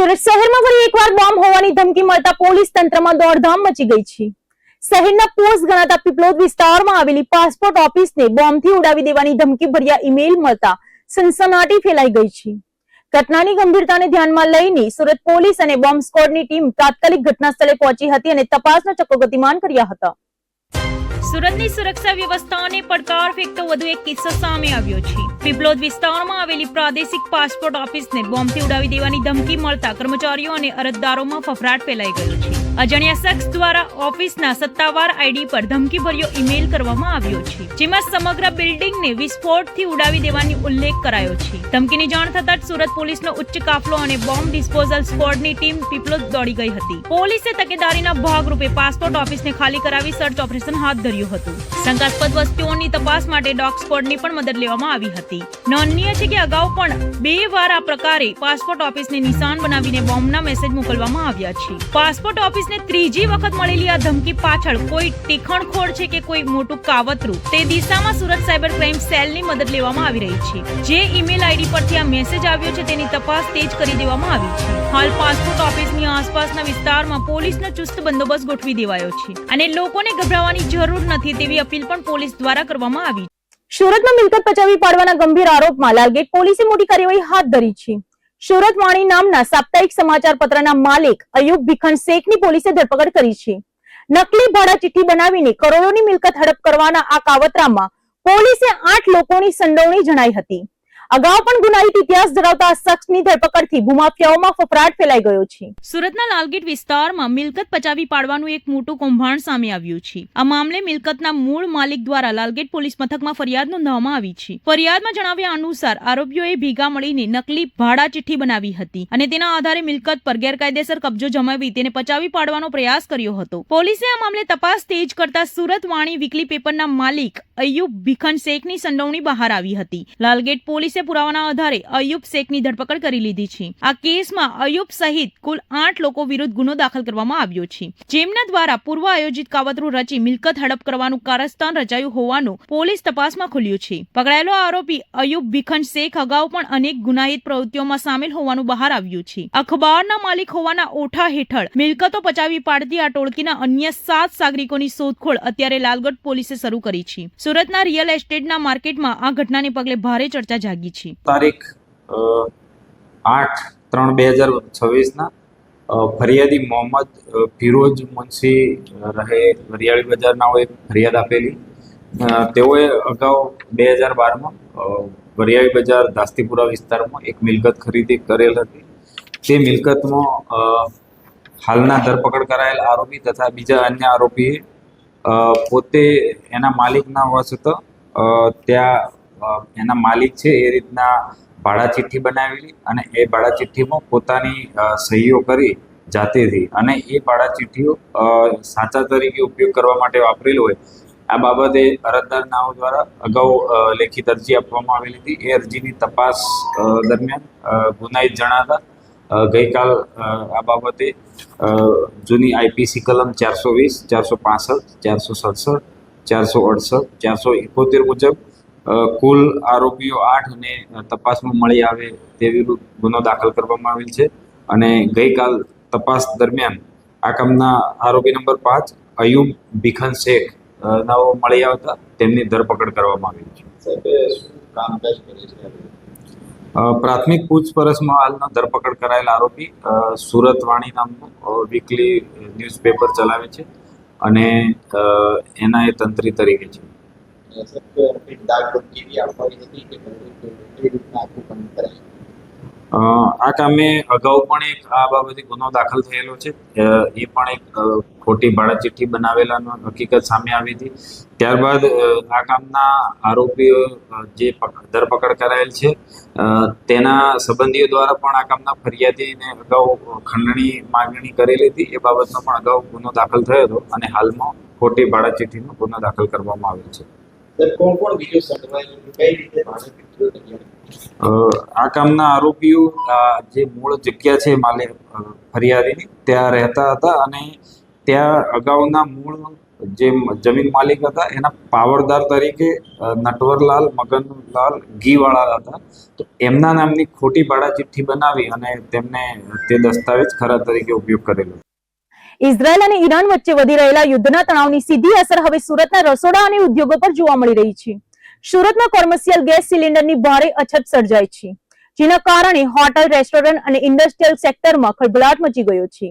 સુરત શહેરમાં ફરી એકવાર બોમ્બ હોવાની ધમકી મળતા પોલીસ તંત્રમાં દોડધામ મચી ગઈ છે। શહેરના પોસ્ટ ગણાતા પીપલોદ વિસ્તારમાં આવેલી પાસપોર્ટ ઓફિસને બોમ્બથી ઉડાવી દેવાની ધમકી ભર્યા ઈમેલ મળતા સનસનાટી ફેલાઈ ગઈ છે। ઘટનાની ગંભીરતાને ધ્યાનમાં લઈને સુરત પોલીસ અને બોમ્બ સ્ક્વોડની ટીમ તાત્કાલિક ઘટના સ્થળે પહોંચી હતી અને તપાસનો ચક્કો ગતિમાન કર્યા હતા। સુરતની સુરક્ષા વ્યવસ્થાને પડકાર ફેંકતો વધુ એક કિસ્સો સામે આવ્યો છે। પીપલોદ વિસ્તારમાં આવેલી પ્રાદેશિક પાસપોર્ટ ઓફિસને બોમ્બથી ઉડાવી દેવાની ધમકી મળતા કર્મચારીઓ અને અરજદારોમાં ફફડાટ ફેલાઈ ગયો છે। અજાણ્યા શખ્સ દ્વારા ઓફિસના સત્તાવાર આઈડી પર ધમકીભર્યો ઈમેલ કરવામાં આવ્યો છે, જેમાં સમગ્ર બિલ્ડિંગને વિસ્ફોટથી ઉડાવી દેવાનો ઉલ્લેખ કરાયો છે। ધમકીની જાણ થતાં જ સુરત પોલીસનો ઉચ્ચ કાફલો અને બોમ્બ ડિસ્પોઝલ સ્ક્વોડની ટીમ પીપલોદ દોડી ગઈ હતી। પોલીસે તકેદારીના ભાગરૂપે પાસપોર્ટ ઓફિસને ખાલી કરાવી સર્ચ ઓપરેશન હાથ ધર્યું હતું। શંકાસ્પદ વસ્તુઓની તપાસ માટે ડોગ સ્ક્વોડની પણ મદદ લેવામાં આવી હતી। નોંધનીય છે કે અગાઉ પણ 2 વાર આ પ્રકારે પાસપોર્ટ ઓફિસને નિશાન બનાવીને બોમ્બના મેસેજ મોકલવામાં આવ્યા છે। પાસપોર્ટ ઓફિસને ત્રીજી વખત મળેલી આ ધમકી પાછળ કોઈ ટીખણખોળ છે કે કોઈ મોટું કાવતરું, તે દિશામાં સુરત સાયબર ક્રાઇમ સેલની મદદ લેવામાં આવી રહી છે। જે ઈમેલ આઈડી પરથી આ મેસેજ આવ્યો છે તેની તપાસ તેજ કરી દેવામાં આવી છે। હાલ પાસપોર્ટ ઓફિસની આસપાસના વિસ્તારમાં પોલીસનો ચુસ્ત બંદોબસ્ત ગોઠવી દેવાયો છે અને લોકોને ગભરાવાની જરૂર નથી તેવી અપીલ પણ પોલીસ દ્વારા કરવામાં આવી છે। સુરતમાં મિલકત પચાવી પાડવાના ગંભીર આરોપમાં લાલગેટ પોલીસે મોટી કાર્યવાહી હાથ ધરી છે। સુરત વાણી નામના સાપ્તાહિક સમાચાર પત્રના માલિક અયુબ ભીખન શેખની પોલીસે ધરપકડ કરી છે। નકલી ભાડા ચિઠ્ઠી બનાવીને કરોડોની મિલકત હડપ કરવાના આ કાવતરામાં પોલીસે 8 લોકોની સંડોવણી જણાઈ હતી। અગાઉ પણ ગુનાહિત ઇતિહાસ ધરાવતા આ શખ્સની ધરપકડથી ભૂમાફિયાઓમાં ફફડાટ ફેલાઈ ગયો છે। સુરતના લાલગેટ વિસ્તારમાં મિલકત પચાવી પાડવાનું એક મોટું કૌભાંડ સામે આવ્યું છે। આ મામલે મિલકતના મૂળ માલિક દ્વારા લાલગેટ પોલીસ મથકમાં ફરિયાદ નોંધાવવામાં આવી છે। ફરિયાદમાં જણાવ્યા અનુસાર આરોપીઓએ ભેગા મળીને નકલી ભાડા ચિઠ્ઠી બનાવી હતી અને તેના આધારે મિલકત પર ગેરકાયદેસર કબજો જમાવી તેને પચાવી પાડવાનો પ્રયાસ કર્યો હતો। પોલીસે આ મામલે તપાસ તેજ કરતા સુરત વાણી વીકલી પેપરના માલિક અયુબ ભીખન શેખની સંડોવણી બહાર આવી હતી। લાલગેટ પોલીસે પુરાવાના આધારે અયુબ શેખની ધરપકડ કરી લીધી છે। આ કેસમાં અયુબ સહિત કુલ 8 લોકો વિરુદ્ધ ગુનો દાખલ કરવામાં આવ્યો છે, જેમના દ્વારા પૂર્વ આયોજિત કાવતરું રચી મિલકત હડપ કરવાનું કારસ્તાન રચાયું હોવાનું પોલીસ તપાસમાં ખુલ્યું છે। પકડાયેલો આરોપી અયુબ ભીખન શેખ અગાઉ પણ અનેક ગુનાહિત પ્રવૃત્તિઓમાં સામેલ હોવાનું બહાર આવ્યું છે। અખબારના માલિક હોવાના ઓઠા હેઠળ મિલકતો પચાવી પાડતી આ ટોળકીના અન્ય 7 સાગરિકોની શોધખોળ અત્યારે લાલગેટ પોલીસે શરૂ કરી છે। સુરતના રિયલ એસ્ટેટના માર્કેટમાં આ ઘટનાને પગલે ભારે ચર્ચા જાગી છે। તારીખ 8/3/2026 ફરિયાદી મોહમ્મદ ફિરોજ મુનશી રહે વરિયાળી બજારના એક ફરિયાદ આપેલી। તેઓએ અગાઉ 2012માં વરિયાળી બજાર દાસ્તીપુરા વિસ્તારમાં એક મિલકત ખરીદી કરેલ હતી। તે મિલકતમાં હાલના ધરપકડ કરાયેલ આરોપી તથા બીજા અન્ય આરોપીએ પોતે એના માલિક ના હોવા છતાં ત્યાં એના માલિક છે એ રીતના ભાડા ચિઠ્ઠી બનાવેલી અને એ ભાડા ચિઠ્ઠીમાં પોતાની સહીઓ કરી જાતેથી અને એ ભાડા ચિઠ્ઠીઓ સાચા તરીકે ઉપયોગ કરવા માટે વાપરેલું હોય આ બાબતે અરજદારનાઓ દ્વારા અગાઉ લેખિત અરજી આપવામાં આવેલી હતી। એ અરજીની તપાસ દરમિયાન ગુનાહિત જણાતા ગઈકાલ આ બાબતે જૂની આઈપીસી કલમ 420, 465, 467, 468, 471 મુજબ કુલ આરોપીઓ 8 અને તપાસમાં મળી આવે તે વિરુદ્ધ ગુનો દાખલ કરવામાં આવેલ છે અને ગઈકાલ તપાસ દરમિયાન આ કામના આરોપી નંબર 5 અયુબ ભીખન શેખ નાઓ મળી આવતા તેમની ધરપકડ કરવામાં આવી છે। પ્રાથમિક પૂછપરછમાં હાલનો ધરપકડ કરાયેલ આરોપી સુરત વાણી નામનું વીકલી ન્યૂઝપેપર ચલાવે છે અને એના એ તંત્રી તરીકે છે। આ કામે અગાઉ પણ એક આ બાબતે ગુનો દાખલ થયેલો છે। એ પણ એક ખોટી ભાડા ચિઠ્ઠી બનાવેલાનો હકીકત સામે આવી હતી। ત્યારબાદ આ કામના આરોપીઓ જે ધરપકડ કરાયેલ છે તેના સંબંધીઓ દ્વારા પણ આ કામના ફરિયાદીને અગાઉ ખંડણી માંગણી કરેલી હતી। એ બાબતનો પણ અગાઉ ગુનો દાખલ થયો હતો અને હાલમાં ખોટી ભાડા ચિઠ્ઠીનો ગુનો દાખલ કરવામાં આવ્યો છે। આ કામના આરોપીઓ જે મૂળ જગ્યા છે ફરિયાદીની ત્યાં રહેતા હતા અને ત્યાં અગાઉના મૂળ જે જમીન માલિક હતા એના પાવરદાર તરીકે નટવરલાલ મગનલાલ ઘીવાળા હતા. તો એમના નામની ખોટી ભાડા ચિઠ્ઠી બનાવી અને તેમને તે દસ્તાવેજ ખરા તરીકે ઉપયોગ કરેલો. ઇઝરાયલ અને ઈરાન વચ્ચે વધી રહેલા યુદ્ધના તણાવની સીધી અસર હવે સુરતના રસોડા અને ઉદ્યોગો પર જોવા મળી રહી છે. સુરતમાં કોમર્શિયલ ગેસ સિલિન્ડરની ભારે અછત સર્જાઈ છે, જેના કારણે હોટલ, રેસ્ટોરન્ટ અને ઇન્ડસ્ટ્રીયલ સેક્ટરમાં ખળભળાટ મચી ગયો છે.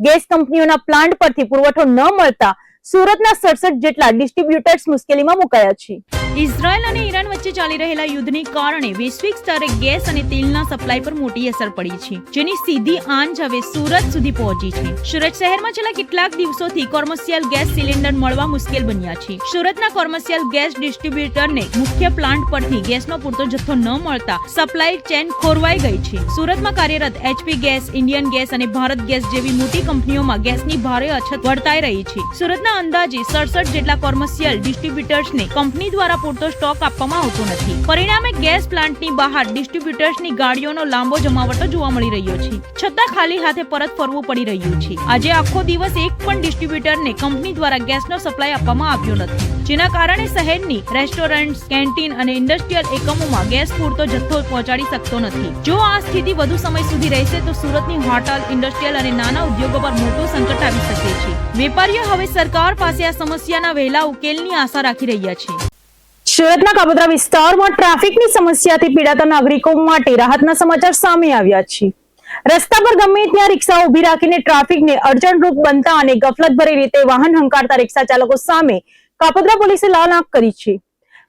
ગેસ કંપનીઓના પ્લાન્ટ પરથી પુરવઠો ન મળતા સુરતના 67 જેટલા ડિસ્ટ્રીબ્યુટર્સ મુશ્કેલીમાં મુકાયા છે. ઇઝરાયલ અને ઈરાન વચ્ચે ચાલી રહેલા યુદ્ધને કારણે વૈશ્વિક સ્તરે ગેસ અને તેલના સપ્લાય પર મોટી અસર પડી છે, જેની સીધી આંચ હવે સુરત સુધી પહોંચી છે. સુરત શહેરમાં છેલ્લા કેટલાક દિવસોથી કોમર્શિયલ ગેસ સિલિન્ડર મળવા મુશ્કેલ બન્યા છે. સુરતના કોમર્શિયલ ગેસ ડિસ્ટ્રીબ્યુટરને મુખ્ય પ્લાન્ટ પરથી ગેસનો પૂરતો જથ્થો ન મળતા સપ્લાય ચેન ખોરવાઈ ગઈ છે. સુરતમાં કાર્યરત એચપી ગેસ, ઇન્ડિયન ગેસ અને ભારત ગેસ જેવી મોટી કંપનીઓમાં ગેસની ભારે અછત વર્તાઈ રહી છે. સુરતના અંદાજે 67 જેટલા કોમર્શિયલ ડિસ્ટ્રીબ્યુટર્સને કંપની દ્વારા પૂરતો સ્ટોક આપવામાં આવતો નથી. પરિણામે ગેસ પ્લાન્ટની બહાર ડિસ્ટ્રીબ્યુટર્સની ગાડીઓનો લાંબો જમાવટો જોવા મળી રહ્યો છે, છતાં ખાલી હાથે પરત ફરવું પડી રહ્યું છે. આજે આખો દિવસ એક પણ ડિસ્ટ્રીબ્યુટરને કંપની દ્વારા ગેસનો સપ્લાય આપવામાં આવ્યો નથી, જેના કારણે શહેરની રેસ્ટોરન્ટ, કેન્ટીન અને ઇન્ડસ્ટ્રીયલ એકમોમાં ગેસ પૂરતો જથ્થો પહોંચાડી શકતો નથી. જો આ સ્થિતિ વધુ સમય સુધી રહેશે તો સુરતની હોટલ, ઇન્ડસ્ટ્રીયલ અને નાના ઉદ્યોગો પર મોટું સંકટ આવી શકે છે. વેપારીઓ હવે સરકાર પાસે આ સમસ્યાના વહેલા ઉકેલની આશા રાખી રહ્યા છે. સુરતના કાપોદ્રા વિસ્તારમાં ટ્રાફિકની સમસ્યાથી પીડાતા નાગરિકો માટે રાહતના સમાચાર સામે આવ્યા છે. રસ્તા પર ગમે ત્યાં રિક્ષાઓ ઉભી રાખીને ટ્રાફિકને અડચણરૂપ બનતા અને ગફલતભરી રીતે વાહન હંકારતા રિક્ષા ચાલકો સામે કાપોદ્રા પોલીસે લાલ આંખ કરી છે.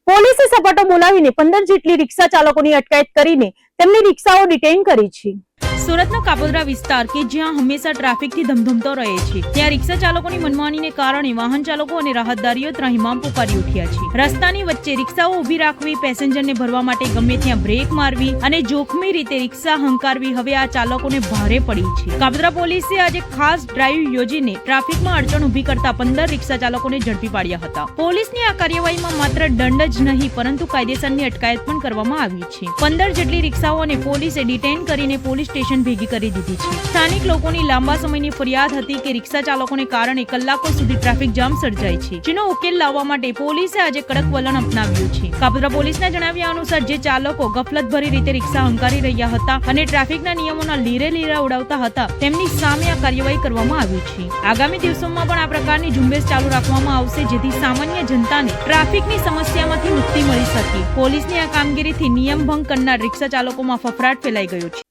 પોલીસે સપાટો બોલાવીને 15 જેટલી રિક્ષા ચાલકોની અટકાયત કરીને તેમની રિક્ષાઓ ડિટેઇન કરી છે. સુરતનો કાપોદ્રા વિસ્તાર કે જ્યાં હંમેશા ટ્રાફિકથી ધમધમતો રહે છે, ત્યાં રિક્ષા ચાલકોની મનમાનીને કારણે વાહન ચાલકો અને રાહતદારીઓ ત્રાહિમામ પોકારી ઉઠ્યા છે. રસ્તાની વચ્ચે રિક્ષાઓ ઊભી રાખવી, પેસેન્જરને ભરવા માટે ગમે ત્યાં બ્રેક મારવી અને જોખમી રીતે રિક્ષા હંકારવી હવે આ ચાલકોને ભારે પડી છે. કાપોદ્રા પોલીસે આજે ખાસ ડ્રાઈવ યોજીને ટ્રાફિકમાં અડચણ ઊભી કરતા 15 રિક્ષા ચાલકોને ઝડપી પાડ્યા હતા. પોલીસની આ કાર્યવાહીમાં માત્ર દંડ જ નહીં પરંતુ કાયદેસરની અટકાયત પણ કરવામાં આવી છે. 15 જેટલી રિક્ષાઓને પોલીસે ડિટેઇન કરીને પોલીસ સ્ટેશન ભેગી કરી દીધી છે. સ્થાનિક લોકોની લાંબા સમયની ફરિયાદ હતી કે રિક્ષા ચાલકોને કારણે કલાકો સુધી ટ્રાફિક જામ સર્જાય છે, જેનો ઉકેલ લાવવા માટે પોલીસે આજે કડક વલણ અપનાવ્યું છે. કાપોદ્રા પોલીસના જણાવ્યા અનુસાર જે ચાલકો ગફલતભરી રીતે રિક્ષા હંકારી રહ્યા હતા અને ટ્રાફિકના નિયમોના લીરે ઉડાવતા હતા તેમની સામે આ કાર્યવાહી કરવામાં આવી છે. આગામી દિવસોમાં પણ આ પ્રકારની ઝુંબેશ ચાલુ રાખવામાં આવશે, જેથી સામાન્ય જનતાને ટ્રાફિકની સમસ્યામાંથી મુક્તિ મળી શકે. પોલીસની આ કામગીરીથી નિયમ ભંગ કરનાર રિક્ષા ચાલકોમાં ફફડાટ ફેલાઈ ગયો છે.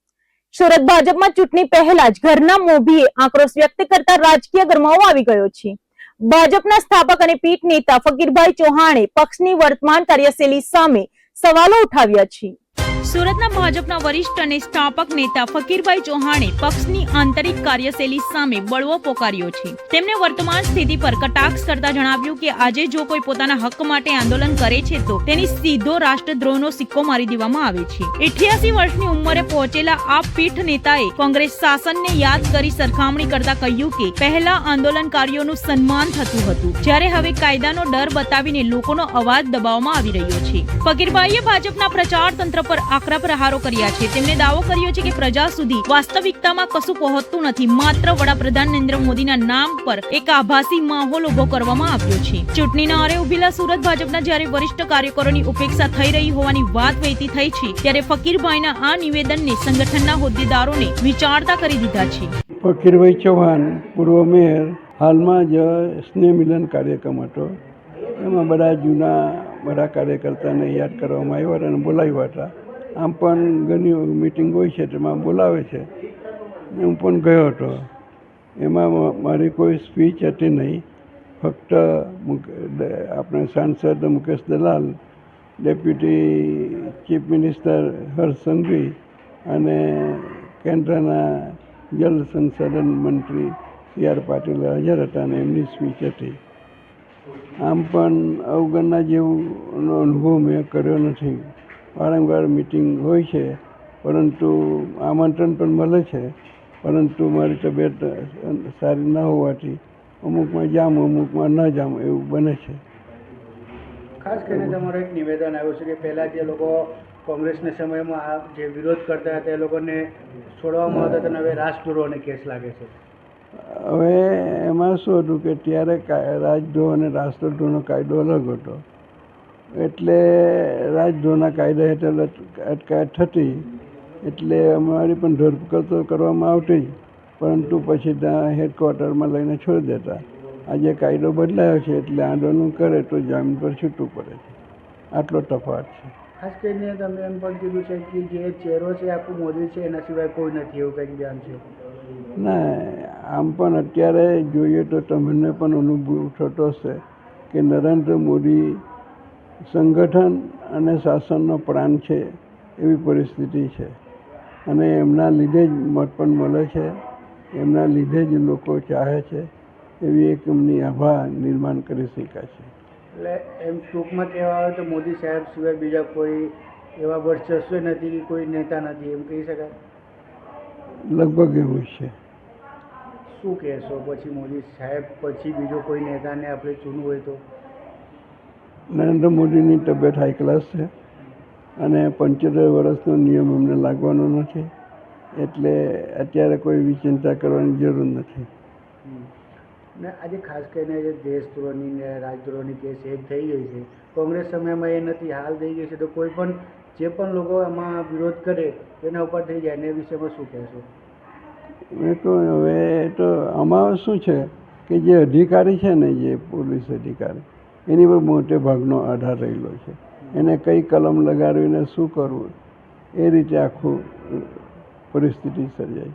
સુરત ભાજપમાં ચૂંટણી પહેલા જ ઘરના મોભીએ આક્રોશ વ્યક્ત કરતા રાજકીય ગરમાવો આવી ગયો છે. ભાજપના સ્થાપક અને પીઠ નેતા ફકીરભાઈ ચૌહાણે પક્ષની વર્તમાન કાર્યશૈલી સામે સવાલો ઉઠાવ્યા છે. સુરતના ભાજપના વરિષ્ઠ અને સ્થાપક નેતા ફકીરભાઈ ચૌહાણે પક્ષની આંતરિક કાર્યશૈલી સામે બળવો પોકાર્યો છે. તેમણે વર્તમાન સ્થિતિ પર કટાક્ષ કરતા જણાવ્યું કે આજે જો કોઈ પોતાના હક માટે આંદોલન કરે છે તો તેની સીધો રાષ્ટ્રદ્રોહનો સિક્કો મારી દેવામાં આવે છે. 88 વર્ષની ઉંમરે પહોંચેલા આ પીઠ નેતાએ કોંગ્રેસ શાસનને યાદ કરી સરખામણી કરતા કહ્યું કે પહેલા આંદોલનકારીઓનું સન્માન થતું હતું, જ્યારે હવે કાયદાનો ડર બતાવીને લોકોનો અવાજ દબાવવામાં આવી રહ્યો છે. ફકીરભાઈએ ભાજપના પ્રચાર તંત્ર પર આકરા પ્રહારો કર્યા છે. તેમણે દાવો કર્યો છે કે પ્રજા સુધી વાસ્તવિકતામાં કશું પહોંચતું નથી, માત્ર વડાપ્રધાન નરેન્દ્ર મોદીના નામ પર એક આભાસી માહોલ ઉભો કરવામાં આવ્યો છે. ચૂંટણીના આરે ઉભેલા સુરત ભાજપના જ્યારે વરિષ્ઠ કાર્યકરોની ઉપેક્ષા થઈ રહી હોવાની વાત વહેતી થઈ છે, ત્યારે ફકીરભાઈના આ નિવેદનને સંગઠનના હોદ્દેદારોને વિચારતા કરી દીધા છે. ફકીરભાઈ ચૌહાણ, પૂર્વ મેયર, હાલમાં જ સ્નેહ મિલન કાર્યક્રમ હતો, એમાં બધા કાર્યકર્તાને યાદ કરવામાં આવ્યા અને બોલાવ્યા હતા. આમ પણ ઘણી મિટિંગ હોય છે તેમાં બોલાવે છે. હું પણ ગયો હતો. એમાં મારી કોઈ સ્પીચ હતી નહીં. ફક્ત આપણે સાંસદ મુકેશ દલાલ, deputy chief minister Harsh Sanghavi અને કેન્દ્રના જલ સંસાધન મંત્રી CR પાટીલ હાજર હતા અને એમની સ્પીચ હતી. આમ પણ અવગણના જેવો અનુભવ મેં કર્યો નથી. વારંવાર મિટિંગ હોય છે, પરંતુ આમંત્રણ પણ મળે છે, પરંતુ મારી તબિયત સારી ન હોવાથી અમુકમાં જામ, અમુકમાં ન જામ એવું બને છે. ખાસ કરીને તમારું એક નિવેદન આવ્યું છે કે પહેલાં જે લોકો કોંગ્રેસના સમયમાં આ જે વિરોધ કરતા હતા એ લોકોને છોડવામાં આવતા હતા, હવે રાષ્ટ્રદ્રોહને કેસ લાગે છે. હવે એમાં શું હતું કે ત્યારે રાજદ્રોહ અને રાષ્ટ્રદ્રોહનો કાયદો અલગ હતો, એટલે રાજદ્રોહના કાયદા હેઠળ અટકાયત થતી, એટલે અમારી પણ ધરપકડ તો કરવામાં આવતી જ, પરંતુ પછી ત્યાં હેડક્વાર્ટરમાં લઈને છોડી દેતા. આજે કાયદો બદલાયો છે એટલે આંદોલન કરે તો જામીન પર છૂટવું પડે છે. આટલો તફાવત છે. ખાસ કરીને તમે એમ પણ કીધું છે કે જે ચહેરો છે આખું મોદી છે, એના સિવાય કોઈ નથી, એવું કંઈક ધ્યાન છે? ના, આમ પણ અત્યારે જોઈએ તો તમને પણ અનુભવ થતો હશે કે નરેન્દ્ર મોદી સંગઠન અને શાસનનો પ્રાણ છે એવી પરિસ્થિતિ છે, અને એમના લીધે જ મત પણ મળે છે, એમના લીધે જ લોકો ચાહે છે, એવી એક એમની આભા નિર્માણ કરી શકાય છે. એટલે એમ ટૂંકમાં કહેવા આવે તો મોદી સાહેબ સિવાય બીજા કોઈ એવા વર્ચસ્વ નથી કે કોઈ નેતા નથી, એમ કહી શકાય? લગભગ એવું છે. શું કહેશો પછી મોદી સાહેબ પછી બીજો કોઈ નેતાને આપણે ચૂનવું હોય તો? નરેન્દ્ર મોદીની તબિયત હાઈ ક્લાસ છે અને 75 વર્ષનો નિયમ અમને લાગવાનો નથી, એટલે અત્યારે કોઈ એવી ચિંતા કરવાની જરૂર નથી. ને આજે ખાસ કરીને જે દેશદ્રોહની ને રાજદ્રોહની કેસ એક થઈ ગઈ છે, કોંગ્રેસ સમયમાં એ નથી, હાલ થઈ ગઈ છે, તો કોઈ પણ જે પણ લોકો આમાં વિરોધ કરે એના ઉપર થઈ જાય, એને વિષયમાં શું કહેશો? મેં કહું હવે તો આમાં શું છે કે જે અધિકારી છે ને, જે પોલીસ અધિકારી, એની પર મોટે ભાગનો આધાર રહેલો છે. એને કઈ કલમ લગાડીને શું કરવું એ રીતે આખું પરિસ્થિતિ સર્જાય.